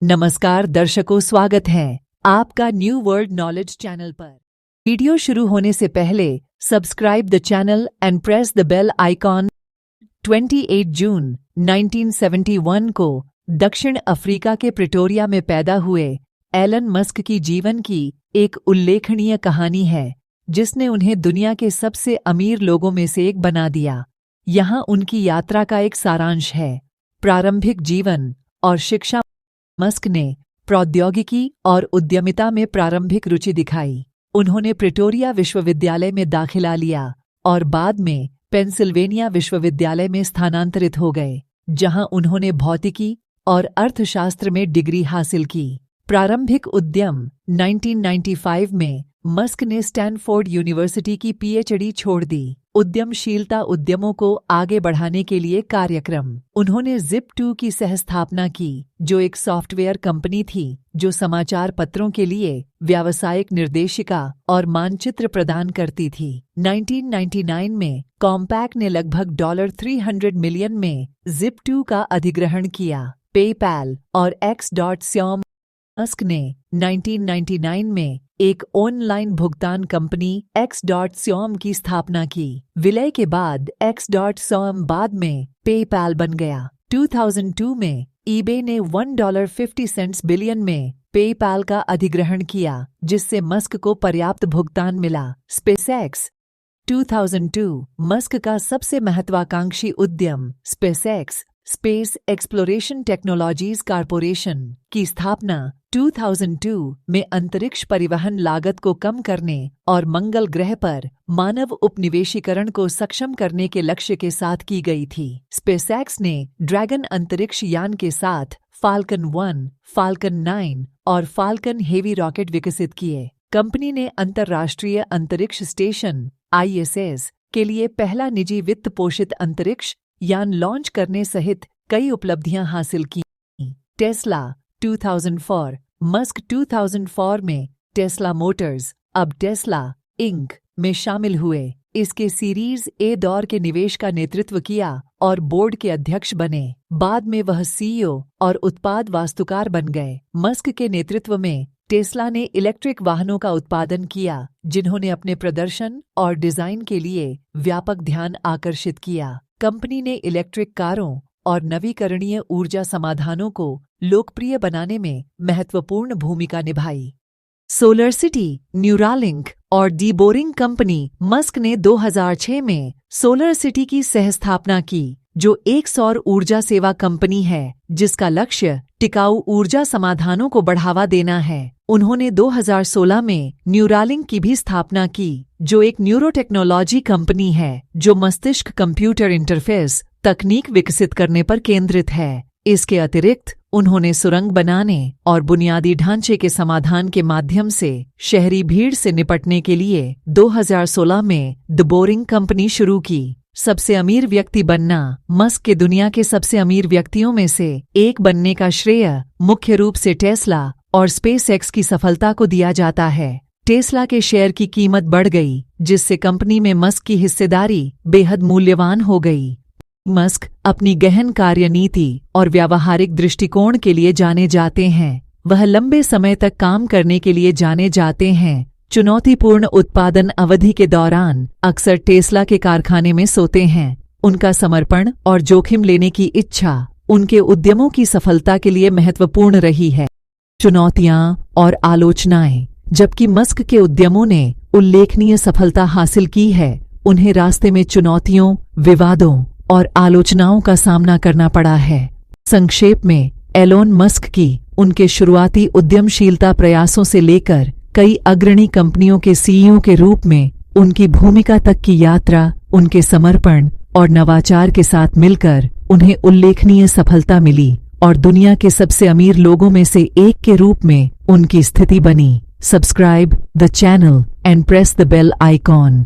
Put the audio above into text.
नमस्कार दर्शकों, स्वागत है आपका न्यू वर्ल्ड नॉलेज चैनल पर। वीडियो शुरू होने से पहले subscribe the channel and press the bell icon. 28 जून 1971 को दक्षिण अफ्रीका के प्रिटोरिया में पैदा हुए एलन मस्क की जीवन की एक उल्लेखनीय कहानी है जिसने उन्हें दुनिया के सबसे अमीर लोगों में से एक बना दिया। यहाँ उनकी यात्रा का एक सारांश है। प्रारंभिक जीवन और शिक्षा। मस्क ने प्रौद्योगिकी और उद्यमिता में प्रारंभिक रुचि दिखाई। उन्होंने प्रिटोरिया विश्वविद्यालय में दाखिला लिया और बाद में पेंसिल्वेनिया विश्वविद्यालय में स्थानांतरित हो गए, जहां उन्होंने भौतिकी और अर्थशास्त्र में डिग्री हासिल की। प्रारंभिक उद्यम 1995 में मस्क ने स्टैनफोर्ड यूनिवर्सिटी की पीएचडी छोड़ दी। उद्यमशीलता उद्यमों को आगे बढ़ाने के लिए कार्यक्रम। उन्होंने Zip2 की सहस्थापना की, जो एक सॉफ्टवेयर कंपनी थी जो समाचार पत्रों के लिए व्यावसायिक निर्देशिका और मानचित्र प्रदान करती थी। 1999 में कॉम्पैक ने लगभग $300 मिलियन में Zip2 का अधिग्रहण किया। पेपैल और X.com। मस्क ने 1999 में एक ऑनलाइन भुगतान कंपनी X.com की स्थापना की। विलय के बाद X.com बाद में पेपैल बन गया। 2002 में eBay ने $1.50 बिलियन में पेपैल का अधिग्रहण किया, जिससे मस्क को पर्याप्त भुगतान मिला। स्पेसएक्स 2002 मस्क का सबसे महत्वाकांक्षी उद्यम SpaceX space exploration technologies corporation की स्थापना 2002 में अंतरिक्ष परिवहन लागत को कम करने और मंगल ग्रह पर मानव उपनिवेशीकरण को सक्षम करने के लक्ष्य के साथ की गई थी। स्पेसएक्स ने ड्रैगन अंतरिक्ष यान के साथ फाल्कन 1, फाल्कन 9 और फाल्कन हेवी रॉकेट विकसित किए। कंपनी ने अंतर्राष्ट्रीय अंतरिक्ष स्टेशन ISS के लिए पहला निजी वित्त पोषित अंतरिक्ष यान लॉन्च करने सहित कई उपलब्धियां हासिल की। टेस्ला 2004 मस्क 2004 में टेस्ला मोटर्स अब टेस्ला इंक में शामिल हुए। इसके सीरीज ए दौर के निवेश का नेतृत्व किया और बोर्ड के अध्यक्ष बने। बाद में वह CEO और उत्पाद वास्तुकार बन गए। मस्क के नेतृत्व में टेस्ला ने इलेक्ट्रिक वाहनों का उत्पादन किया, जिन्होंने अपने प्रदर्शन और डिजाइन के लिए व्यापक ध्यान आकर्षित किया। कंपनी ने इलेक्ट्रिक कारों और नवीकरणीय ऊर्जा समाधानों को लोकप्रिय बनाने में महत्वपूर्ण भूमिका निभाई। सोलर सिटी, न्यूरालिंक और डीबोरिंग कंपनी। मस्क ने 2006 में सोलर सिटी की सहस्थापना की, जो एक सौर ऊर्जा सेवा कंपनी है जिसका लक्ष्य टिकाऊ ऊर्जा समाधानों को बढ़ावा देना है। उन्होंने 2016 में न्यूरालिंक की भी स्थापना की, जो एक न्यूरोटेक्नोलॉजी कंपनी है जो मस्तिष्क कंप्यूटर इंटरफेस तकनीक विकसित करने पर केंद्रित है। इसके अतिरिक्त उन्होंने सुरंग बनाने और बुनियादी ढांचे के समाधान के माध्यम से शहरी भीड़ से निपटने के लिए 2016 में द बोरिंग कंपनी शुरू की। सबसे अमीर व्यक्ति बनना। मस्क के दुनिया के सबसे अमीर व्यक्तियों में से एक बनने का श्रेय मुख्य रूप से टेस्ला और स्पेसएक्स की सफलता को दिया जाता है। टेस्ला के शेयर की कीमत बढ़ गई, जिससे कंपनी में मस्क की हिस्सेदारी बेहद मूल्यवान हो गई। मस्क अपनी गहन कार्यनीति और व्यावहारिक दृष्टिकोण के लिए जाने जाते हैं। वह लंबे समय तक काम करने के लिए जाने जाते हैं। चुनौतीपूर्ण उत्पादन अवधि के दौरान अक्सर टेस्ला के कारखाने में सोते हैं। उनका समर्पण और जोखिम लेने की इच्छा उनके उद्यमों की सफलता के लिए महत्वपूर्ण रही है। चुनौतियां और आलोचनाएं। जबकि मस्क के उद्यमों ने उल्लेखनीय सफलता हासिल की है, उन्हें रास्ते में चुनौतियों, विवादों और आलोचनाओं का सामना करना पड़ा है। संक्षेप में, एलोन मस्क की उनके शुरुआती उद्यमशीलता प्रयासों से लेकर कई अग्रणी कंपनियों के CEO के रूप में उनकी भूमिका तक की यात्रा, उनके समर्पण और नवाचार के साथ मिलकर उन्हें उल्लेखनीय सफलता मिली और दुनिया के सबसे अमीर लोगों में से एक के रूप में उनकी स्थिति बनी। Subscribe the channel and press the bell icon.